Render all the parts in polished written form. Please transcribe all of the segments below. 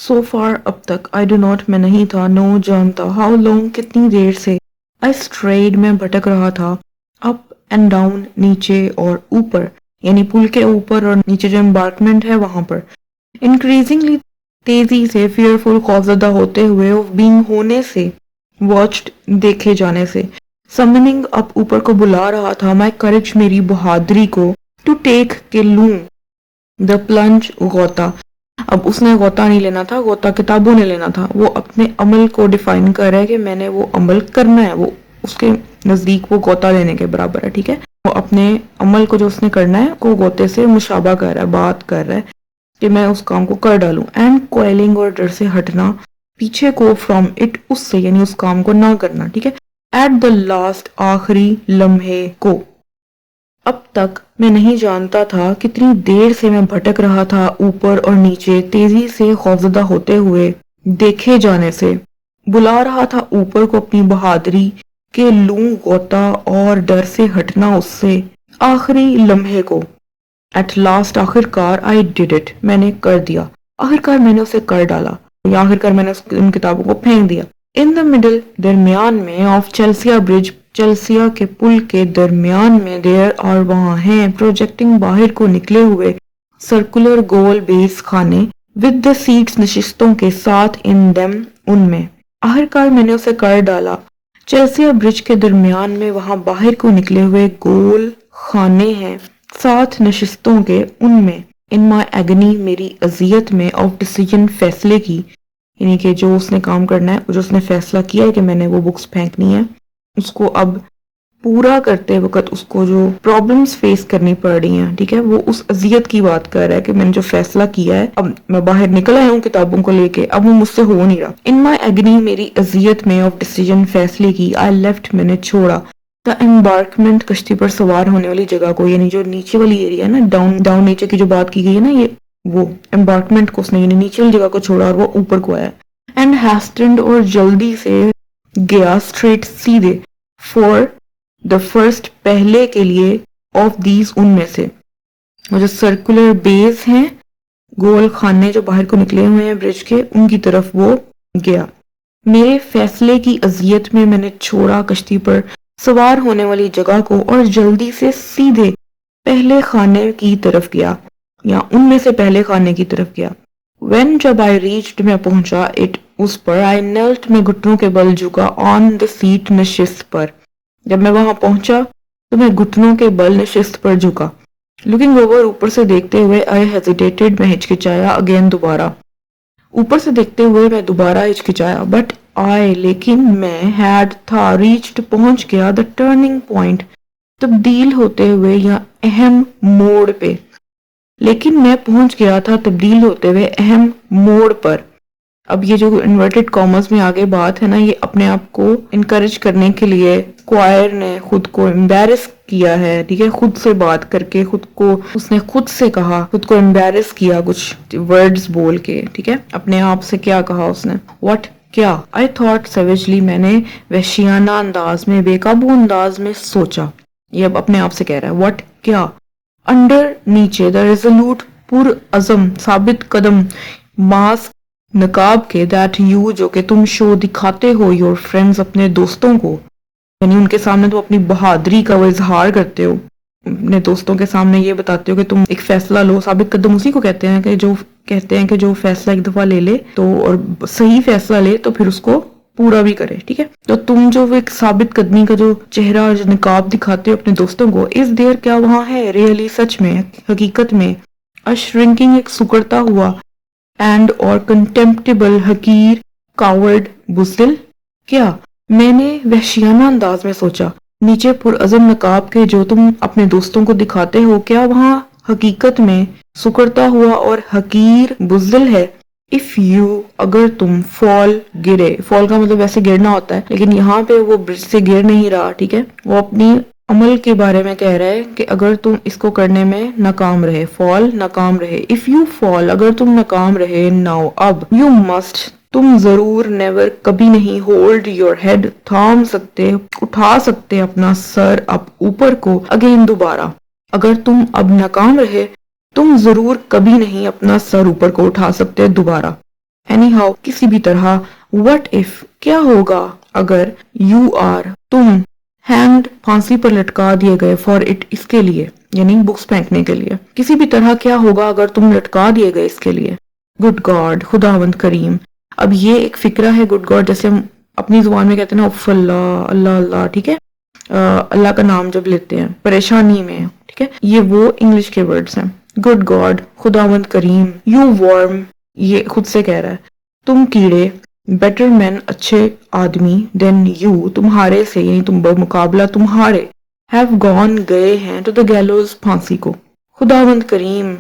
سو for اب تک I do not میں نہیں تھا، نو جانتا، ہاؤ لانگ کتنی دیر سے، آئی اسٹریڈ میں بھٹک رہا تھا، اپ اینڈ ڈاؤن نیچے اور اوپر، یعنی پل کے اوپر اور نیچے جو امبارکمنٹ ہے وہاں پر، انکریزنگلی تیزی سے، فیئرفل خوفزدہ ہوتے ہوئے، آف بینگ ہونے سے، واچڈ دیکھے جانے سے، سمننگ اپ اوپر کو بلا رہا تھا، مائی کریج میری بہادری کو، ٹو ٹیک کے لوں، دا پلنج غوطہ، اب اس نے غوطہ نہیں لینا تھا، غوطہ کتابوں نے لینا تھا، وہ اپنے عمل کو ڈیفائن کر رہا ہے کہ میں نے وہ عمل کرنا ہے، وہ اس کے نزدیک وہ غوطہ لینے کے برابر ہے، ٹھیک ہے، وہ اپنے عمل کو جو اس نے کرنا ہے کو غوطے سے مشابہ کر رہا ہے، بات کر رہا ہے کہ میں اس کام کو کر ڈالوں، اینڈ کوئلنگ اور ڈر سے ہٹنا، پیچھے کو، فرام اٹ اس سے، یعنی اس کام کو نہ کرنا، ٹھیک ہے، ایٹ دا لاسٹ آخری لمحے کو، اب تک میں نہیں جانتا تھا کتنی دیر سے میں بھٹک رہا تھا اوپر اور نیچے، تیزی سے خوفزدہ ہوتے ہوئے، دیکھے جانے سے، بلا رہا تھا اوپر کو اپنی بہادری کے لوں غوطہ اور ڈر سے ہٹنا اس سے، آخری لمحے کو، ایٹ لاسٹ آخر کار، آئی ڈیڈ اٹ میں نے کر دیا، آخر کار میں نے اسے کر ڈالا، یا آخر کار میں نے ان کتابوں کو پھینک دیا، ان دا مڈل درمیان میں، آف چیلسیا برج چیلسیا کے پل کے درمیان میں، دیر اور وہاں ہیں، پروجیکٹنگ باہر کو نکلے ہوئے، سرکولر گول بیس خانے، ود دا سیٹس نشستوں کے ساتھ، ان دیم ان میں، آخر کار میں نے اسے کر ڈالا، چیلسیا برج کے درمیان میں، وہاں باہر کو نکلے ہوئے گول خانے ہیں، ساتھ نشستوں کے، ان میں، ان مائی ایگنی میری اذیت میں، آف ڈیسیجن فیصلے کی، یعنی کہ جو اس نے کام کرنا ہے، جو اس نے فیصلہ کیا ہے کہ میں نے وہ بکس پھینکنی ہے، اس کو اب پورا کرتے وقت اس کو جو پرابلمز فیس کرنی پڑ رہی ہیں، ٹھیک ہے، وہ اس اذیت کی بات کر رہا ہے کہ میں نے جو فیصلہ کیا ہے، اب میں باہر نکل آیا ہوں کتابوں کو لے کے، اب وہ مجھ سے ہو نہیں رہا، ان مائی ایگنی میری اذیت میں، آف ڈیسیجن فیصلے کی، آئی لیفٹ میں نے چھوڑا، دا امبارکمنٹ کشتی پر سوار ہونے والی جگہ کو، یعنی جو نیچے والی ایریا ہے نا، ڈاؤن نیچے کی جو بات کی گئی ہے نا، یہ وہ امبارکمنٹ کو اس نے، یعنی نیچے والی جگہ کو چھوڑا اور وہ اوپر کو آیا، اینڈ ہیسٹنڈ اور جلدی سے گیا، اسٹریٹ سیدھے، فور دا فرسٹ پہلے کے لیے، آف دیز ان میں سے، وہ جو سرکولر بیز ہیں، گول خانے جو باہر کو نکلے ہوئے ہیں برج کے، ان کی طرف وہ گیا، میرے فیصلے کی اذیت میں نے چھوڑا کشتی پر سوار ہونے والی جگہ کو، اور جلدی سے سیدھے پہلے خانے کی طرف گیا، یا ان میں سے پہلے خانے کی طرف گیا، وین جب آئی ریچڈ میں پہنچا، اٹ اس پر، آئی نیلٹ میں گھٹنوں کے بل جھکا، آن دا سیٹ نشست پر، جب میں وہاں پہنچا تو میں گھٹنوں کے بل نشست پر جھکا، لوکنگ اوور اوپر سے دیکھتے ہوئے، آئی ہیزیٹیٹڈ میں ہچکچایا، اگین دوبارہ، اوپر سے دیکھتے ہوئے میں دوبارہ ہچکچایا، بٹ آئی لیکن میں، ہیڈ تھا، ریچڈ پہنچ گیا، دا ٹرننگ پوائنٹ تبدیل ہوتے ہوئے یا اہم موڑ پہ، لیکن میں پہنچ گیا تھا تبدیل ہوتے ہوئے اہم موڑ پر، اب یہ جو انورٹڈ کامرس میں آگے بات ہے نا، یہ اپنے آپ کو انکریج کرنے کے لیے کوائر نے خود کو امبیرس کیا ہے، ٹھیک ہے، خود سے بات کر کے، خود کو اس نے خود سے کہا، خود کو امبیرس کیا کچھ ورڈز بول کے، ٹھیک ہے، اپنے آپ سے کیا کہا اس نے، واٹ کیا، آئی تھاٹ سیویجلی میں نے وحشیانہ انداز میں، بے قابو انداز میں سوچا، یہ اب اپنے آپ سے کہہ رہا ہے، واٹ کیا، انڈر نیچے، دا ریزولوٹ پر عزم ثابت قدم ماسک نقاب کے، دیٹ یو جو کہ تم شو دکھاتے ہو، یور فرینڈز اپنے دوستوں کو، یعنی ان کے سامنے تم اپنی بہادری کا وہ اظہار کرتے ہو، اپنے دوستوں کے سامنے یہ بتاتے ہو کہ تم ایک فیصلہ لو، ثابت قدم اسی کو کہتے ہیں کہ جو فیصلہ ایک دفعہ لے لے تو، اور صحیح فیصلہ لے تو پھر اس کو پورا بھی کرے، ٹھیک ہے، تو تم جو ایک ثابت قدمی کا جو چہرہ جو نقاب دکھاتے ہو اپنے دوستوں کو، اس دیر کیا وہاں ہے، ریئلی سچ میں، حقیقت میں، اشرنکنگ ایک سکڑتا ہوا، اینڈ اور کنٹمپٹیبل حقیر، کاورڈ بزدل، کیا، میں نے وحشیانہ انداز میں سوچا، نیچے پرعزم نقاب کے جو تم اپنے دوستوں کو دکھاتے ہو، کیا وہاں حقیقت میں سکڑتا ہوا اور حقیر بزدل ہے، اف یو اگر تم فال گرے، فال کا مطلب ویسے گرنا ہوتا ہے، لیکن یہاں پہ وہ برج سے گر نہیں رہا، ٹھیک ہے، وہ اپنی عمل کے بارے میں کہہ رہا ہے کہ اگر تم اس کو کرنے میں ناکام رہے، فال ناکام رہے، اف یو فال اگر تم ناکام رہے، ناؤ اب، یو مسٹ تم ضرور، نیور کبھی نہیں، ہولڈ یور ہیڈ تھام سکتے، اٹھا سکتے اپنا سر اب اوپر کو، اگین دوبارہ، اگر تم اب ناکام رہے تم ضرور کبھی نہیں اپنا سر اوپر کو اٹھا سکتے دوبارہ، اینی ہاؤ کسی بھی طرح، وٹ اف کیا ہوگا اگر، یو آر تم، ہینگڈ پھانسی پر لٹکا دیے گئے، فار اٹ اس کے لیے، یعنی بکس پھینکنے کے لیے، کسی بھی طرح کیا ہوگا اگر تم لٹکا دیے گئے اس کے لیے. گڈ گاڈ خداوند کریم. اب یہ ایک فکرہ ہے گڈ گاڈ، جیسے ہم اپنی زبان میں کہتے ہیں نا اف اللہ اللہ اللہ، ٹھیک ہے، اللہ کا نام جب لیتے ہیں پریشانی میں، ٹھیک ہے، یہ وہ انگلش کے ورڈز ہیں. گڈ گاڈ خداوند کریم. یو ورم، یہ خود سے کہہ رہا ہے، تم کیڑے، بیٹر مین اچھے آدمی، دین یو تمہارے سے، یعنی تم بمقابلہ تمہارے، ہیو گون گئے ہیں، ٹو دا گیلوز پھانسی کو. خداوند کریم،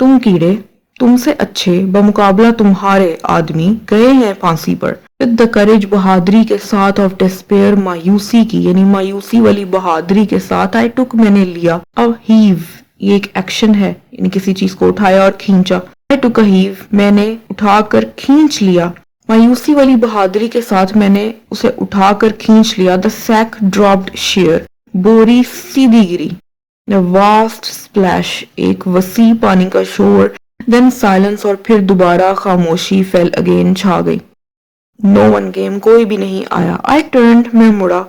تم کیڑے، تم سے اچھے، بمقابلہ تمہارے آدمی گئے ہیں پھانسی پر. with the courage بہادری کے ساتھ، of despair مایوسی کی، یعنی مایوسی والی بہادری کے ساتھ، I took میں نے لیا، اب heave یہ ایک ایکشن ہے، یعنی کسی چیز کو اٹھایا اور کھینچا. I took a heave میں نے اٹھا کر کھینچ لیا، مایوسی والی بہادری کے ساتھ میں نے اسے اٹھا کر کھینچ لیا. the sack dropped sheer بوری سیدھی گری. A vast splash ایک وسیع پانی کا شور. Then silence اور پھر دوبارہ خاموشی. fell again چھا گئی. No one came کوئی بھی نہیں آیا. I turned میں مڑا.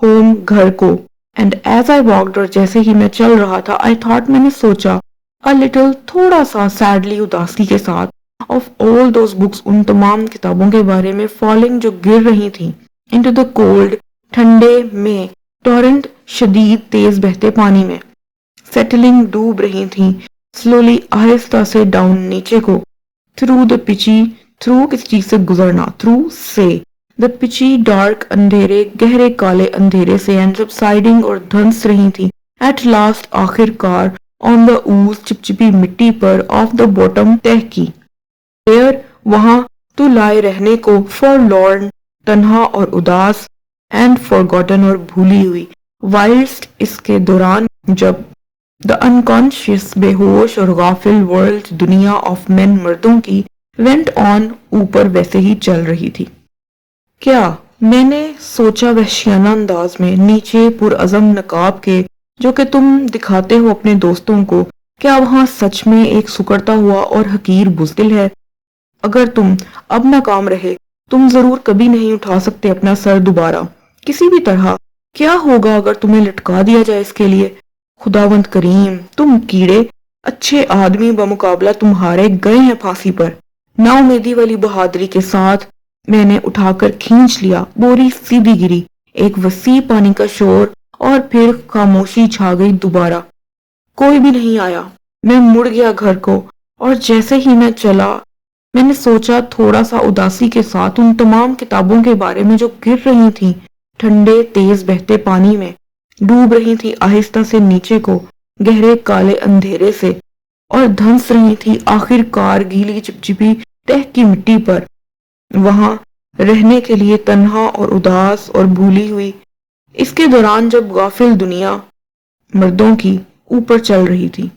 home گھر کو. And as I walked اور جیسے ہی میں چل رہا تھا I thought میں نے سوچا a little تھوڑا سا sadly اداسی کے ساتھ of all those books ان تمام کتابوں کے بارے میں falling جو گر رہی تھیں into the cold ٹھنڈے میں torrent شدید تیز بہتے پانی میں settling ڈوب رہی تھیں slowly آہستہ سے down نیچے کو through the pitchy through کسی چیز سے گزرنا through سے the pitchy dark اندھیرے گہرے کالے اندھیرے سے and subsiding اور دھنس رہی تھی at last آخر کار on the ooze چپچپی مٹی پر of the bottom تہ کی there وہاں to lie رہنے کو forlorn تنہا اور اداس and forgotten اور بھولی ہوئی whilst اس کے دوران جب the unconscious بے ہوش اور غافل world دنیا of men مردوں کی went on اوپر ویسے ہی چل رہی تھی. کیا میں نے سوچا وحشیانہ انداز میں نیچے پرعزم نقاب کے جو کہ تم دکھاتے ہو اپنے دوستوں کو، کیا وہاں سچ میں ایک سکڑتا ہوا اور حقیر بزدل ہے؟ اگر تم اب ناکام رہے تم ضرور کبھی نہیں اٹھا سکتے اپنا سر دوبارہ کسی بھی طرح. کیا ہوگا اگر تمہیں لٹکا دیا جائے اس کے لیے؟ خداوند کریم، تم کیڑے، اچھے آدمی بمقابلہ تمہارے گئے ہیں پھانسی پر. نا امیدی والی بہادری کے ساتھ میں نے اٹھا کر کھینچ لیا، بوری سیدھی گری، ایک وسیع پانی کا شور اور پھر خاموشی چھا گئی دوبارہ. کوئی بھی نہیں آیا. میں مڑ گیا گھر کو اور جیسے ہی میں چلا میں نے سوچا تھوڑا سا اداسی کے ساتھ ان تمام کتابوں کے بارے میں جو گر رہی تھیں ٹھنڈے تیز بہتے پانی میں، ڈوب رہی تھی آہستہ سے نیچے کو گہرے کالے اندھیرے سے اور دھنس رہی تھی آخر کار گیلی چپچپی تہ کی مٹی پر، وہاں رہنے کے لیے تنہا اور اداس اور بھولی ہوئی. اس کے دوران جب غافل دنیا مردوں کی اوپر چل رہی تھی.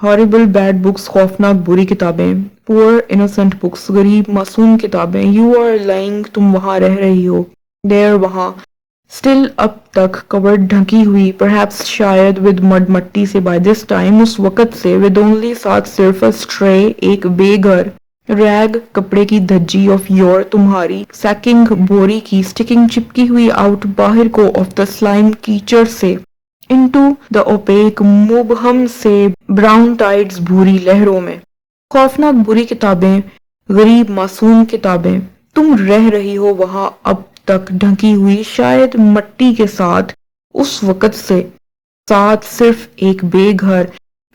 ہاربل بیڈ بکس خوفناک بری کتابیں. پور انوسنٹ بکس غریب معصوم کتابیں. یو آر لائنگ تم وہاں رہ رہی ہو. دیر وہاں. اسٹل اب تک کورڈ ڈھکی ہوئی پرہیپس شاید ود مڈ مٹی سے بائی دس ٹائم اس وقت سے ود اونلی ساتھ صرف اسٹرے ایک بے گھر ریگ کپڑے کی دھجی آف یور تمہاری سیکنگ بوری کی اسٹکنگ چپکی ہوئی آؤٹ باہر کو آف دا سلائم کیچڑ سے انٹو دا اوپیک مبہم سے براؤن ٹائڈز بھوری لہروں میں. خوفناک بری کتابیں غریب معصوم کتابیں. تم رہ رہی ہو وہاں اب تک ڈھکی ہوئی شاید مٹی کے ساتھ اس وقت سے ساتھ صرف ایک بے گھر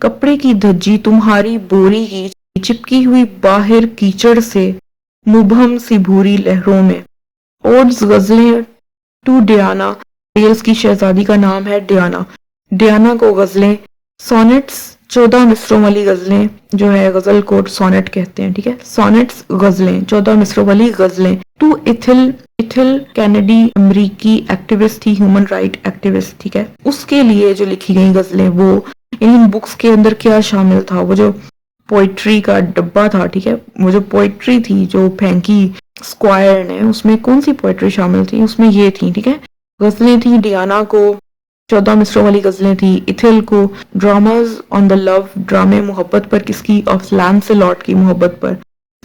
کپڑے کی دھجی تمہاری بوری کی چپکی ہوئی باہر کیچڑ سے مبہم سی بھوری لہروں میں. اوڈز غزلیں ٹو ڈیانا. ویلز کی شہزادی کا نام ہے ڈیانا. ڈیانا کو غزلیں. سونٹس 14 مصروں والی غزلیں جو ہے غزل کو سونٹ کہتے ہیں، ٹھیک ہے. سونٹس غزلیں 14 مصروں والی غزلیں. ٹو ایتھل کینیڈی امریکی ایکٹیوسٹ تھی، ہیومن رائٹ ایکٹیوسٹ، ٹھیک ہے. اس کے لیے جو لکھی گئی غزلیں وہ ان بکس کے اندر کیا شامل تھا، وہ جو پوئٹری کا ڈبہ تھا، ٹھیک ہے، وہ جو پوئٹری تھی جو پھینکی اسکوائر نے، اس میں کون سی پوئٹری شامل تھی، اس میں یہ تھی، ٹھیک ہے. غزلیں تھی ڈیانا کو 14 مصروں والی غزلیں تھی. ایتھل کو ڈراماز آن دا لو ڈرامے محبت پر، کس کی، آف لینسلاٹ کی محبت پر.